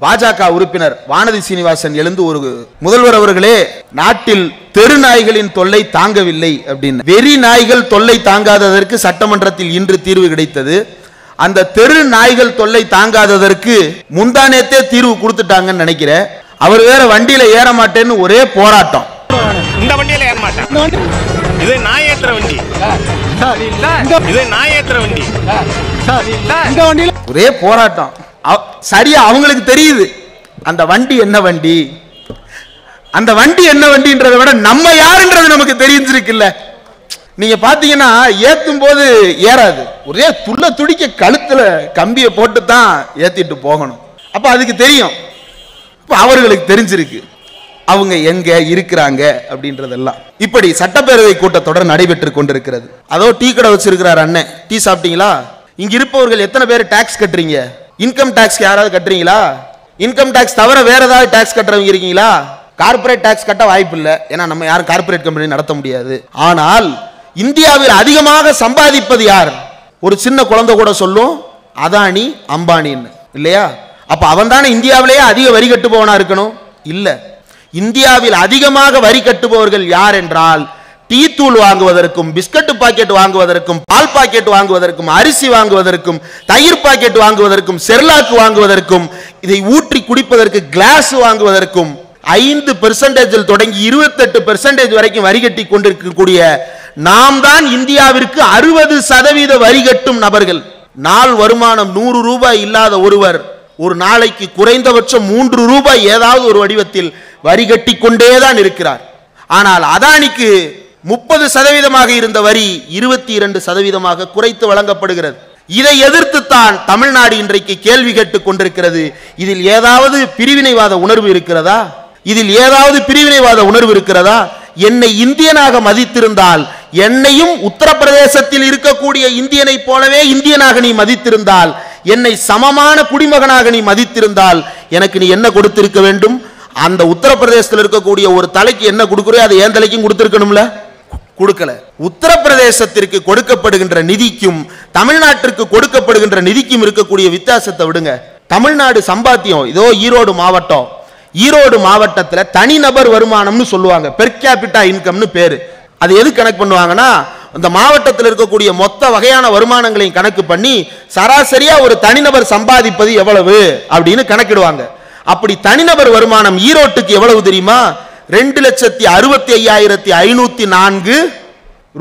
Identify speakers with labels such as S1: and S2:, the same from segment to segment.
S1: பாஜக உறுப்பினர் வானதி சீனிவாசன் எழுந்து ஒரு முதல்வர் அவர்களே, நாட்டில் தெரு நாய்களின் தொல்லை தாங்கவில்லை அப்படின்னு. வெறி நாய்கள் தொல்லை தாங்காததற்கு சட்டமன்றத்தில் இன்று தீர்வு கிடைத்தது. அந்த தெரு நாய்கள் தொல்லை தாங்காததற்கு முந்தானேத்தே தீர்வு கொடுத்துட்டாங்கன்னு நினைக்கிறேன். அவர் வேற வண்டியில ஏற மாட்டேன்னு ஒரே போராட்டம்.
S2: இந்த வண்டியில ஏற மாட்டேன், இது நாய் ஏத்துற வண்டி, இது நாய் ஏத்துற வண்டி,
S1: ஒரே போராட்டம். சரியா அவங்களுக்கு தெரியுது அந்த வண்டி என்ன வண்டி, அந்த வண்டி என்ன வண்டின்றதை விட நம்ம யாருன்றது நமக்கு தெரிஞ்சிருக்குல்ல. நீங்க பாத்தீங்கன்னா ஏத்தும் போது ஏறாது, ஒரே துள்ள துடிக்க கழுத்துல கம்பியை போட்டு தான் ஏத்திட்டு போகணும். அப்ப அதுக்கு தெரியும், அவர்களுக்கு தெரிஞ்சிருக்கு அவங்க எங்க இருக்கிறாங்க அப்படின்றதெல்லாம். இப்படி சட்டப்பேரவை கூட்டத்தொடர் நடைபெற்று கொண்டிருக்கிறது. அதோ டீ கடை வச்சிருக்கிறார் அண்ணன், டீ சாப்பிட்டீங்களா? இங்க இருப்பவர்கள் எத்தனை பேர் டாக்ஸ் கட்டுறீங்க? இன்கம் டாக்ஸ் யாராவது கட்டுறீங்களா? இன்கம் டாக்ஸ் தவிர வேற ஏதாவது டாக்ஸ் கட்டுறவங்க இருக்கீங்களா? கார்பரேட் டாக்ஸ் கட்ட வாய்ப்பு இல்லை, ஏன்னா நம்ம யாரும் கார்பரேட் கம்பெனி நடத்த முடியாது. ஆனால் இந்தியாவில் அதிகமாக சம்பாதிப்பது யார்? ஒரு சின்ன குழந்தை கூட சொல்லும் அதானி அம்பானின்னு, இல்லையா? அப்ப அவன் தானே இந்தியாவிலேயே அதிக வரி கட்டுபவனா இருக்கணும்? இல்ல, இந்தியாவில் அதிகமாக வரி கட்டுபவர்கள் யார் என்றால், டீ தூள் வாங்குவதற்கும், பிஸ்கட் பாக்கெட் வாங்குவதற்கும், பால் பாக்கெட் வாங்குவதற்கும், அரிசி வாங்குவதற்கும், தயிர் பாக்கெட் வாங்குவதற்கும், செர்லாக்கு வாங்குவதற்கும், இதை ஊற்றி குடிப்பதற்கு கிளாஸ் வாங்குவதற்கும் 5% தொடங்கி 28% வரைக்கும் வரி கட்டி கொண்டிருக்கக்கூடிய நாம் தான் இந்தியாவிற்கு 60% வரி கட்டும் நபர்கள். நாள் வருமானம் 100 ரூபாய் இல்லாத ஒருவர் ஒரு நாளைக்கு குறைந்தபட்சம் 3 ரூபாய் ஏதாவது ஒரு வடிவத்தில் வரி கட்டி கொண்டேதான் இருக்கிறார். ஆனால் அதானிக்கு 30% இருந்த வரி 22% குறைத்து வழங்கப்படுகிறது. இதை எதிர்த்துத்தான் தமிழ்நாடு இன்றைக்கு கேள்வி கேட்டுக் கொண்டிருக்கிறது. இதில் ஏதாவது பிரிவினைவாத உணர்வு இருக்கிறதா? இதில் ஏதாவது பிரிவினைவாத உணர்வு இருக்கிறதா? என்னை இந்தியனாக மதித்திருந்தால், என்னையும் உத்தரப்பிரதேசத்தில் இருக்கக்கூடிய இந்தியனை போலவே இந்தியனாக நீ மதித்திருந்தால், என்னை சமமான குடிமகனாக நீ மதித்திருந்தால், எனக்கு நீ என்ன கொடுத்திருக்க வேண்டும்? அந்த உத்தரப்பிரதேசத்தில் இருக்கக்கூடிய ஒரு தலைக்கு என்ன கொடுக்குறோ அதை என் தலைக்கும் கொடுத்திருக்கணும்ல, கொடுக்கல. உத்தரப்பிரதேசத்திற்கு கொடுக்கப்படுகின்ற நிதிக்கும் தமிழ்நாட்டிற்கு கொடுக்கப்படுகின்ற நிதிக்கும் இருக்கக்கூடிய வித்தியாசத்தை விடுங்க. தமிழ்நாடு சம்பாத்தியம் இதோ ஈரோடு மாவட்டம், ஈரோடு மாவட்டத்தில் தனிநபர் வருமானம்னு சொல்லுவாங்க, பெர் கேபிட்டா இன்கம்னு பேரு. அது எது கணக்கு பண்ணுவாங்கன்னா, அந்த மாவட்டத்தில் இருக்கக்கூடிய மொத்த வகையான வருமானங்களையும் கணக்கு பண்ணி சராசரியா ஒரு தனிநபர் சம்பாதிப்பது எவ்வளவு அப்படின்னு கணக்கிடுவாங்க. அப்படி தனிநபர் வருமானம் ஈரோட்டுக்கு எவ்வளவு தெரியுமா? 2,65,504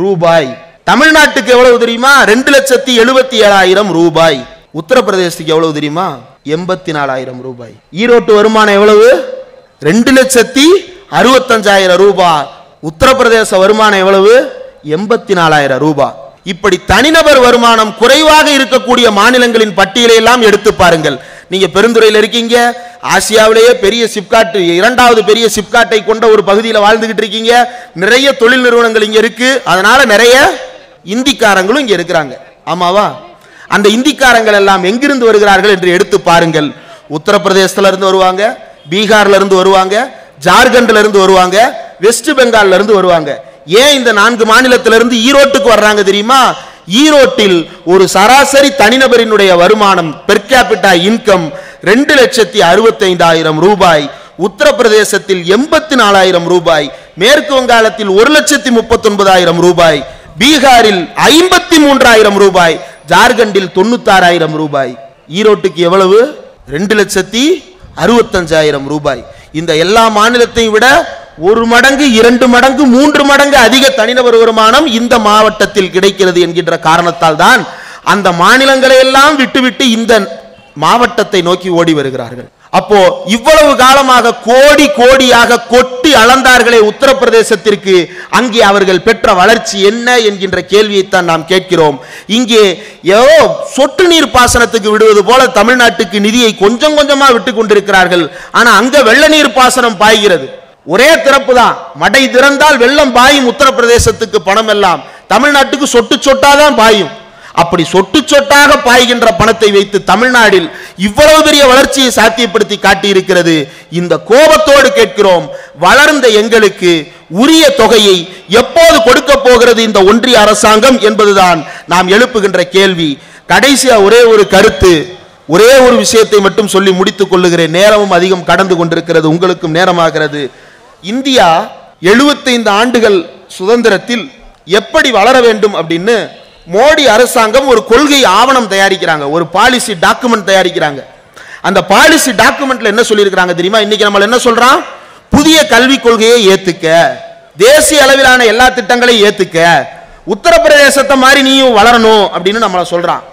S1: ரூபாய். தமிழ்நாட்டுக்கு எவ்வளவு தெரியுமா? 2,77,000 ரூபாய். உத்தரப்பிரதேசத்துக்கு எவ்வளவு தெரியுமா? 84,000 ரூபாய். ஈரோட்டு வருமானம் எவ்வளவு? 2,65,000 ரூபாய். உத்தரப்பிரதேச வருமானம் எவ்வளவு? 84,000 ரூபாய். இப்படி தனிநபர் வருமானம் குறைவாக இருக்கக்கூடிய மாநிலங்களின் பட்டியலை எல்லாம் எடுத்து பாருங்கள். நீங்க பெருந்துறையில் இருக்கீங்க, ஆசியாவிலேயே பெரிய சிப்காட், 2வது பெரிய சிப்காட்டை கொண்ட ஒரு பகுதியில் வாழ்ந்துகிட்டு இருக்கீங்க. நிறைய தொழில் நிறுவனங்கள் இங்க இருக்கு, அதனால நிறைய இந்திக்காரங்களும் இங்க இருக்கிறாங்க, ஆமாவா? அந்த இந்திக்காரங்கள் எல்லாம் எங்கிருந்து வருகிறார்கள் என்று எடுத்து பாருங்கள். உத்தரப்பிரதேசத்துல இருந்து வருவாங்க, பீகார்ல இருந்து வருவாங்க, ஜார்க்கண்ட்ல இருந்து வருவாங்க, வெஸ்ட் பெங்கால்ல இருந்து வருவாங்க. ஏன் இந்த 4 மாநிலத்திலிருந்து ஈரோட்டுக்கு வர்றாங்க தெரியுமா? ஈரோட்டில் ஒரு சராசரி தனிநபரினுடைய வருமானம் பெர் கேபிட்டா இன்கம் 2,65,000 ரூபாய், உத்தரப்பிரதேசத்தில் 84,000 ரூபாய், மேற்கு வங்காளத்தில் 1,39,000 ரூபாய், பீகாரில் 53,000 ரூபாய், ஜார்க்கண்டில் 96,000 ரூபாய். ஈரோட்டுக்கு எவ்வளவு? 2,65,000 ரூபாய். இந்த எல்லா மாநிலத்தையும் விட 1 மடங்கு, 2 மடங்கு, 3 மடங்கு அதிக தனிநபர் வருமானம் இந்த மாவட்டத்தில் கிடைக்கிறது என்கின்ற காரணத்தால் தான் அந்த மாநிலங்களை எல்லாம் விட்டுவிட்டு இந்த மாவட்டத்தை நோக்கி ஓடி வருகிறார்கள். அப்போ இவ்வளவு காலமாக கோடி கோடியாக கொட்டி அளந்தார்களே உத்தரப்பிரதேசத்திற்கு, அங்கே அவர்கள் பெற்ற வளர்ச்சி என்ன என்கின்ற கேள்வியைத்தான் நாம் கேட்கிறோம். இங்கே ஏதோ சொட்டு நீர் பாசனத்துக்கு விடுவது போல தமிழ்நாட்டுக்கு நிதியை கொஞ்சம் கொஞ்சமா விட்டு கொண்டிருக்கிறார்கள். ஆனா அங்க வெள்ள நீர் பாசனம் பாய்கிறது, ஒரே திறப்பு தான், மடை திறந்தால் வெள்ளம் பாயும். உத்தரப்பிரதேசத்துக்கு பணம் எல்லாம் தமிழ்நாட்டுக்கு சொட்டு சொட்டாதான் பாயும். அப்படி சொட்டு சொட்டாக பாய்கின்ற பணத்தை வைத்து தமிழ்நாட்டில் இவ்வளவு பெரிய வளர்ச்சியை சாத்தியப்படுத்தி காட்டியிருக்கிறது. இந்த கோபத்தோடு கேட்கிறோம், வளர்ந்த எங்களுக்கு உரிய தொகையை எப்போது கொடுக்க போகிறது இந்த ஒன்றிய அரசாங்கம் என்பதுதான் நாம் எழுப்புகின்ற கேள்வி. கடைசியா ஒரே ஒரு கருத்து, ஒரே ஒரு விஷயத்தை மட்டும் சொல்லி முடித்துக் கொள்ளுகிறேன். நேரமும் அதிகம் கடந்து கொண்டிருக்கிறது, உங்களுக்கும் நேரமாகிறது. இந்தியா 75 ஆண்டுகள் சுதந்திரத்தில் எப்படி வளர வேண்டும் அப்படின்னு மோடி அரசாங்கம் ஒரு கொள்கை ஆவணம் தயாரிக்கிறாங்க, ஒரு பாலிசி டாக்குமெண்ட் தயாரிக்கிறாங்க. அந்த பாலிசி டாக்குமெண்ட்ல என்ன சொல்லியிருக்கிறாங்க தெரியுமா? இன்னைக்கு நம்ம என்ன சொல்றான்? புதிய கல்விக் கொள்கையை ஏத்துக்க, தேசிய அளவிலான எல்லா திட்டங்களையும் ஏத்துக்க, உத்தரப்பிரதேசத்தை மாதிரி நீயும் வளரணும் அப்படின்னு நம்மள சொல்றான்.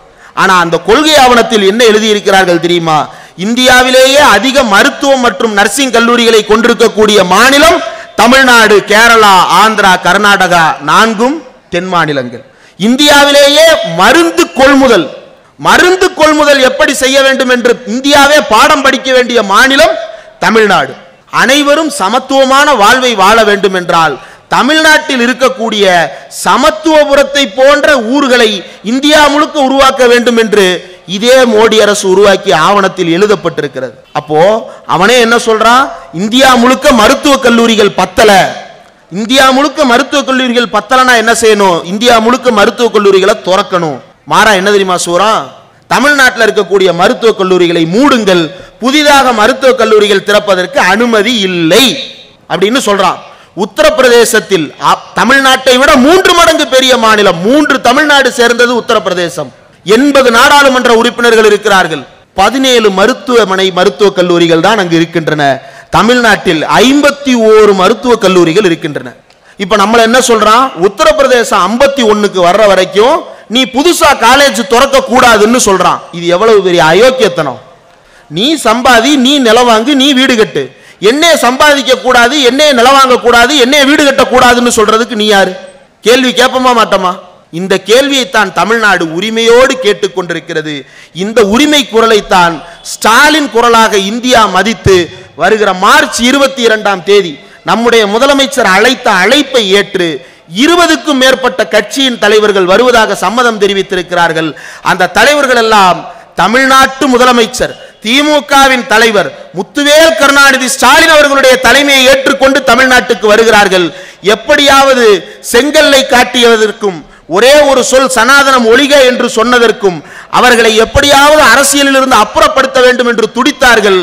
S1: ஆனா அந்த கொள்கை ஆவணத்தில் என்ன எழுதி இருக்கிறார்கள் தெரியுமா? இந்தியாவிலேயே அதிக மருத்துவம் மற்றும் நர்சிங் கல்லூரிகளை கொண்டிருக்கக்கூடிய மாநிலம் தமிழ்நாடு, கேரளா, ஆந்திரா, கர்நாடகா, 4 தென் மாநிலங்கள். இந்தியாவிலேயே மருந்து கொள்முதல் எப்படி செய்ய வேண்டும் என்று இந்தியாவே பாடம் படிக்க வேண்டிய மாநிலம் தமிழ்நாடு. அனைவரும் சமத்துவமான வாழ்வை வாழ வேண்டும் என்றால் தமிழ்நாட்டில் இருக்கக்கூடிய சமத்துவபுரத்தை போன்ற ஊர்களை இந்தியா முழுக்க உருவாக்க வேண்டும் என்று இதே மோடி அரசு உருவாக்கிய ஆவணத்தில் எழுதப்பட்டிருக்கிறது. அப்போ அவனே என்ன சொல்றான்? இந்தியா முழுக்க மருத்துவ கல்லூரிகள் பத்தல, இந்தியா முழுக்க மருத்துவ கல்லூரிகள் பத்தலனா என்ன செய்யணும்? இந்தியா முழுக்க மருத்துவ கல்லூரிகளை திறக்கணும். மாறா என்ன தெரியுமா சொல்றான்? தமிழ்நாட்டில் இருக்கக்கூடிய மருத்துவ கல்லூரிகளை மூடுங்கள், புதிதாக மருத்துவ கல்லூரிகள் திறப்பதற்கு அனுமதி இல்லை அப்படின்னு சொல்றான். உத்தரப்பிரதேசத்தில் தமிழ்நாட்டை விட 3 மடங்கு பெரிய மாநிலம், 3 தமிழ்நாடு சேர்ந்தது உத்தரப்பிரதேசம். 80 நாடாளுமன்ற உறுப்பினர்கள் இருக்கிறார்கள். 17 மருத்துவ கல்லூரிகள் தான் அங்கு இருக்கின்றன. தமிழ்நாட்டில் 51 மருத்துவ கல்லூரிகள் இருக்கின்றன. இப்ப நம்ம என்ன சொல்றான்? உத்தரப்பிரதேசம் 51க்கு வர்ற வரைக்கும் நீ புதுசா காலேஜ் திறக்க கூடாதுன்னு சொல்றான். இது எவ்வளவு பெரிய அயோக்கியத்தனம்! நீ சம்பாதி, நீ நிலவாங்கு, நீ வீடு கட்டு. என்னைய சம்பாதிக்க கூடாது, என்னைய நிலவாங்க கூடாது, என்னைய வீடு கட்ட கூடாதுன்னு சொல்றதுக்கு நீ யாரு? கேள்வி கேட்போமா மாட்டோமா? இந்த கேள்வியை தான் தமிழ்நாடு உரிமையோடு கேட்டுக்கொண்டிருக்கிறது. இந்த உரிமை குரலைத்தான் ஸ்டாலின் குரலாக இந்தியா மதித்து வருகிற மார்ச் 22ஆம் தேதி நம்முடைய முதலமைச்சர் அழைத்த அழைப்பை ஏற்று 20க்கும் மேற்பட்ட கட்சியின் தலைவர்கள் வருவதாக சம்மதம் தெரிவித்திருக்கிறார்கள். அந்த தலைவர்கள் எல்லாம் தமிழ்நாட்டு முதலமைச்சர் திமுகவின் தலைவர் முத்துவேல் கருணாநிதி ஸ்டாலின் அவர்களுடைய தலைமையை ஏற்றுக்கொண்டு தமிழ்நாட்டுக்கு வருகிறார்கள். எப்படியாவது செங்கல்லை காட்டியதற்கும் ஒரே ஒரு சொல் சனாதனம் ஒழிக என்று சொன்னதற்கும் அவர்களை எப்படியாவது அரசியலில் இருந்து அப்புறப்படுத்த வேண்டும் என்று துடித்தார்கள்.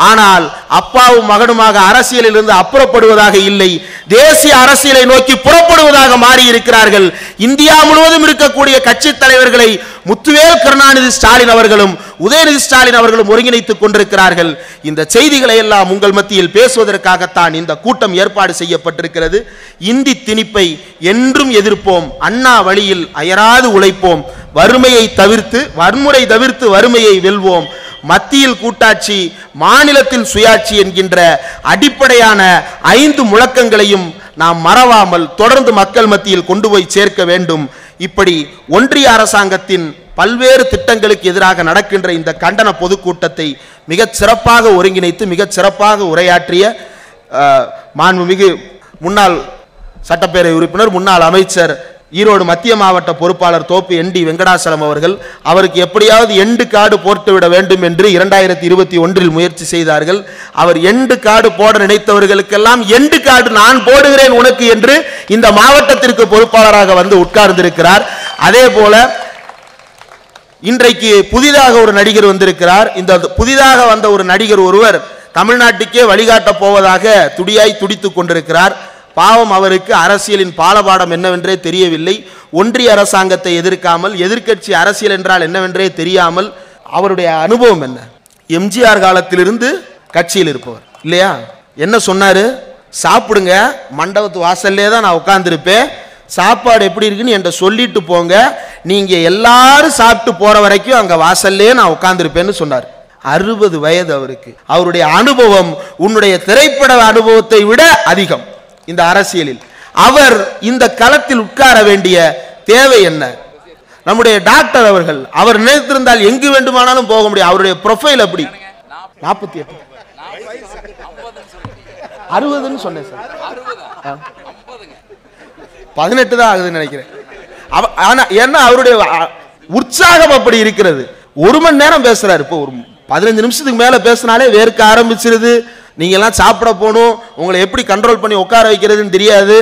S1: ஆனால் அப்பாவும் மகனுமாக அரசியலில் இருந்து அப்புறப்படுவதாக இல்லை, தேசிய அரசியலை நோக்கி புறப்படுவதாக மாறி இருக்கிறார்கள். இந்தியா முழுவதும் இருக்கக்கூடிய கட்சி தலைவர்களை முத்துவேல் கருணாநிதி ஸ்டாலின் அவர்களும் உதயநிதி ஸ்டாலின் அவர்களும் ஒருங்கிணைத்துக் கொண்டிருக்கிறார்கள். இந்த செய்திகளை எல்லாம் உங்கள் மத்தியில் பேசுவதற்காகத்தான் இந்த கூட்டம் ஏற்பாடு செய்யப்பட்டிருக்கிறது. இந்தி திணிப்பை என்றும் எதிர்ப்போம், அண்ணா வழியில் அயராது உழைப்போம், வறுமையை தவிர்த்து வன்முறை தவிர்த்து வறுமையை வெல்வோம், மத்தியில் கூட்டாட்சி மாநிலத்தில் சுயாட்சி என்கின்ற அடிப்படையான 5 முழக்கங்களையும் நாம் மறவாமல் தொடர்ந்து மக்கள் மத்தியில் கொண்டு போய் சேர்க்க வேண்டும். இப்படி ஒன்றிய அரசாங்கத்தின் பல்வேறு திட்டங்களுக்கு எதிராக நடக்கின்ற இந்த கண்டன பொதுக்கூட்டத்தை மிகச் சிறப்பாக ஒருங்கிணைத்து மிகச் சிறப்பாக உரையாற்றிய மாண்புமிகு முன்னாள் சட்டப்பேரவை உறுப்பினர் முன்னாள் அமைச்சர் ஈரோடு மத்திய மாவட்ட பொறுப்பாளர் தோப்பு ND வெங்கடாசலம் அவர்கள், அவருக்கு எப்படியாவது எண்டு கார்டு போட்டுவிட வேண்டும் என்று 2021 முயற்சி செய்தார்கள். அவர் எண்டு கார்டு போட நினைத்தவர்களுக்கெல்லாம் எண்டு கார்டு நான் போடுகிறேன் உனக்கு என்று இந்த மாவட்டத்திற்கு பொறுப்பாளராக வந்து உட்கார்ந்திருக்கிறார். அதே போல இன்றைக்கு புதிதாக ஒரு நடிகர் வந்திருக்கிறார். இந்த புதிதாக வந்த ஒரு நடிகர் ஒருவர் தமிழ்நாட்டுக்கே வழிகாட்ட போவதாக துடியாய் துடித்துக் கொண்டிருக்கிறார். பாவம், அவருக்கு அரசியலின் பாலபாடம் என்னவென்றே தெரியவில்லை. ஒன்றிய அரசாங்கத்தை எதிர்க்காமல் எதிர்க்கட்சி அரசியல் என்றால் என்னவென்றே தெரியாமல் அவருடைய அனுபவம் என்ன? எம்ஜிஆர் காலத்திலிருந்து கட்சியில் இருப்பவர் இல்லையா? என்ன சொன்னாரு? சாப்பிடுங்க, மண்டபத்து வாசல்லே தான் நான் உட்கார்ந்துருப்பேன், சாப்பாடு எப்படி இருக்குன்னு என்கிட்ட சொல்லிட்டு போங்க, நீங்க எல்லாரும் சாப்பிட்டு போற வரைக்கும் அங்க வாசல்லே நான் உட்கார்ந்துருப்பேன்னு சொன்னார். 60 வயது அவருக்கு. அவருடைய அனுபவம் உன்னுடைய திரைப்பட அனுபவத்தை விட அதிகம் இந்த அரசியலில். அவர் இந்த களத்தில் உட்கார வேண்டிய தேவை என்ன? நம்முடைய டாக்டர் அவர்கள், அவர் நினைத்திருந்தால் எங்கு வேண்டுமானாலும் போக முடியும். அவருடைய ப்ரொஃபைல் அப்படி. 48 60ன்னு சொன்னேன் சார், 18 தான் ஆகுதுன்னு நினைக்கிறேன். ஏன்னா அவருடைய உற்சாகம் அப்படி இருக்கிறது. 1 மணி நேரம் பேசுறாரு. இப்போ ஒரு 15 நிமிஷத்துக்கு மேல பேசினாலே வேர்க்க ஆரம்பிச்சிருது. நீங்க எல்லாம் சாப்பிட போகணும், உங்களை எப்படி கண்ட்ரோல் பண்ணி உட்கார வைக்கிறதுன்னு தெரியாது.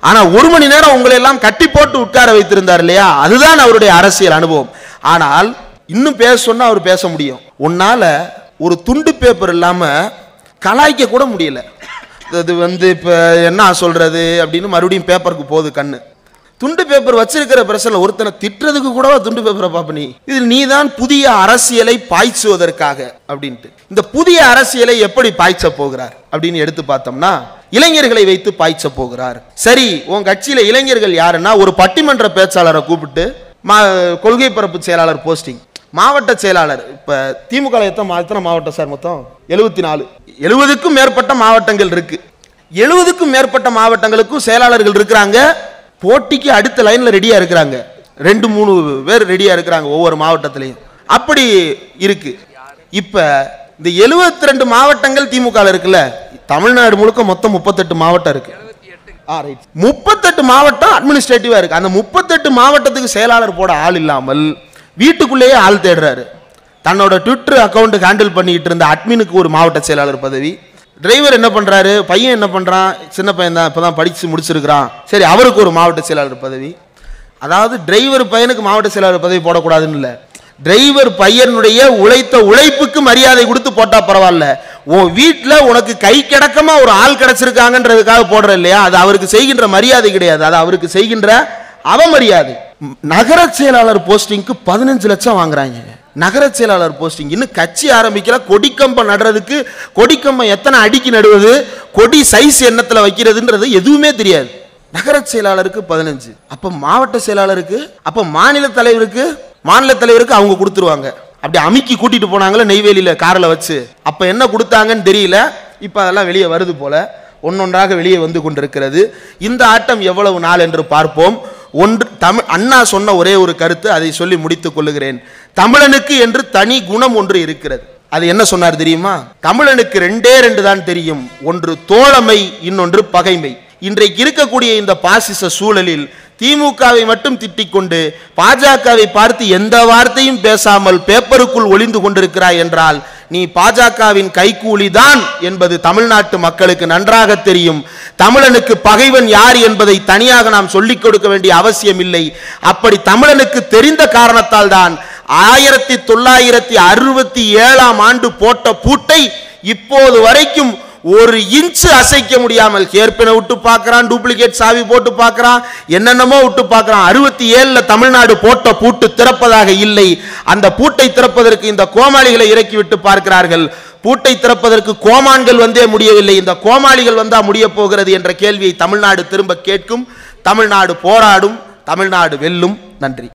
S1: ஆனா 1 மணி நேரம் உங்களை எல்லாம் கட்டி போட்டு உட்கார வைத்திருந்தார் இல்லையா? அதுதான் அவருடைய அரசியல் அனுபவம். ஆனால் இன்னும் பேச சொன்னா அவர் பேச முடியும். உன்னால ஒரு துண்டு பேப்பர் இல்லாம கலாய்க்க கூட முடியல. அது இப்ப என்ன சொல்றது அப்படின்னு மறுபடியும் பேப்பருக்கு போகுது கண்ணு. துண்டு பேப்பர் வச்சிருக்கிற பிரச்சனை ஒருத்தனை திட்டுறதுக்கு கூட துண்டு பேப்பரை பாப்ப நீ. இதில் நீதான் புதிய அரசியலை பாய்ச்சுவதற்காக அப்படின்ட்டு. இந்த புதிய அரசியலை எப்படி பாய்ச்ச போகிறார் அப்படின்னு எடுத்து பார்த்தோம்னா இளைஞர்களை வைத்து பாய்ச்ச போகிறார். சரி, உன் கட்சியில இளைஞர்கள் யாருன்னா ஒரு பட்டிமன்ற பேச்சாளரை கூப்பிட்டு கொள்கை பரப்பு செயலாளர் போஸ்டிங், மாவட்ட செயலாளர். இப்ப திமுக எத்தனை மாவட்டம் சார்? மொத்தம் 74. 70க்கும் மேற்பட்ட மாவட்டங்கள் இருக்கு. 70க்கும் மேற்பட்ட மாவட்டங்களுக்கும் செயலாளர்கள் இருக்கிறாங்க. போட்டிக்கு அடுத்த லைன்ல ரெடியா இருக்கிறாங்க. 2-3 பேர் ரெடியா இருக்கிறாங்க ஒவ்வொரு மாவட்டத்திலையும். அப்படி இருக்கு. இப்ப இந்த 72 மாவட்டங்கள் திமுக இருக்குல்ல, தமிழ்நாடு முழுக்க மொத்தம் 38 மாவட்டம் இருக்கு. 38 மாவட்டம் அட்மினிஸ்ட்ரேட்டிவா இருக்கு. அந்த 38 மாவட்டத்துக்கு செயலாளர் போட ஆள் இல்லாமல் வீட்டுக்குள்ளேயே ஆள் தேடுறாரு. தன்னோட ட்விட்டர் அக்கௌண்ட் ஹேண்டில் பண்ணிட்டு இருந்த அட்மினுக்கு ஒரு மாவட்ட செயலாளர் பதவி. டிரைவர் என்ன பண்றாரு, பையன் என்ன பண்றான், சின்ன பையன் தான், இப்பதான் படிச்சு முடிச்சிருக்கிறான், சரி அவருக்கு ஒரு மாவட்ட செயலாளர் பதவி. அதாவது டிரைவர் பையனுக்கு மாவட்ட செயலாளர் பதவி போடக்கூடாதுன்னு இல்லை, டிரைவர் பையனுடைய உழைத்த உழைப்புக்கு மரியாதை கொடுத்து போட்டா பரவாயில்ல. உன் வீட்டில் உனக்கு கை கிடக்கமா ஒரு ஆள் கிடைச்சிருக்காங்கன்றதுக்காக போடுற இல்லையா, அது அவருக்கு செய்கின்ற மரியாதை கிடையாது, அது அவருக்கு செய்கின்ற அவமரியாதை. நகர செயலாளர் போஸ்டிங்க்கு 15 லட்சம் வாங்குறாங்க. நகர செயலாளர் போஸ்டிங் இன்னும் கட்சி ஆரம்பிக்கல. கொடிக்கம்பம் நடுறதுக்கு கொடிக்கம்பம் எத்தனை அடிக்கு நடுவது, கொடி சைஸ் எண்ணத்துல வைக்கிறதுன்றது எதுவுமே தெரியாது. நகர செயலாளருக்கு 15. அப்ப மாவட்ட செயலாளருக்கு, அப்ப மாநில தலைவருக்கு அவங்க கொடுத்துருவாங்க. அப்படி அமுக்கி கூட்டிட்டு போனாங்களே நெய்வேலியில காரில் வச்சு, அப்ப என்ன கொடுத்தாங்கன்னு தெரியல. இப்ப அதெல்லாம் வெளியே வருது போல, ஒன்னொன்றாக வெளியே வந்து கொண்டிருக்கிறது. இந்த ஆட்டம் எவ்வளவு நாள் என்று பார்ப்போம். அண்ணா சொன்ன ஒரே ஒரு கருத்து, அதை சொல்லி முடித்துக் கொள்ளுகிறேன். தமிழனுக்கு என்று தனி குணம் ஒன்று இருக்கிறது. அது என்ன சொன்னார் தெரியுமா? தமிழனுக்கு 2 தான் தெரியும், ஒன்று தோழமை, இன்னொன்று பகைமை. இன்றைக்கு இருக்கக்கூடிய இந்த பாசிச சூழலில் திமுகவை மட்டும் திட்டிக்கொண்டு பாஜகவை பார்த்து எந்த வார்த்தையும் பேசாமல் பேப்பருக்குள் ஒளிந்து கொண்டிருக்கிறாய் என்றால் நீ பாஜகவின் கைக்கூலி தான் என்பது தமிழ்நாட்டு மக்களுக்கு நன்றாக தெரியும். தமிழனுக்கு பகைவன் யார் என்பதை தனியாக நாம் சொல்லிக் கொடுக்க வேண்டிய அவசியம் இல்லை. அப்படி தமிழனுக்கு தெரிந்த காரணத்தால் தான் 1967ஆம் ஆண்டு போட்ட பூட்டை இப்போது வரைக்கும் ஒரு இன்ச்சு அசைக்க முடியாமல் ஹேர்பினை விட்டு பார்க்கிறான், டூப்ளிகேட் சாவி போட்டு பார்க்கிறான், என்னென்னமோ விட்டு பார்க்கிறான். 67ல் தமிழ்நாடு போட்ட பூட்டு திறப்பதாக இல்லை. அந்த பூட்டை திறப்பதற்கு இந்த கோமாளிகளை இறக்கிவிட்டு பார்க்கிறார்கள். பூட்டை திறப்பதற்கு கோமான்கள் வந்தே முடியவில்லை, இந்த கோமாளிகள் வந்தா முடிய போகிறது என்ற கேள்வியை தமிழ்நாடு திரும்ப கேட்கும். தமிழ்நாடு போராடும், தமிழ்நாடு வெல்லும். நன்றி.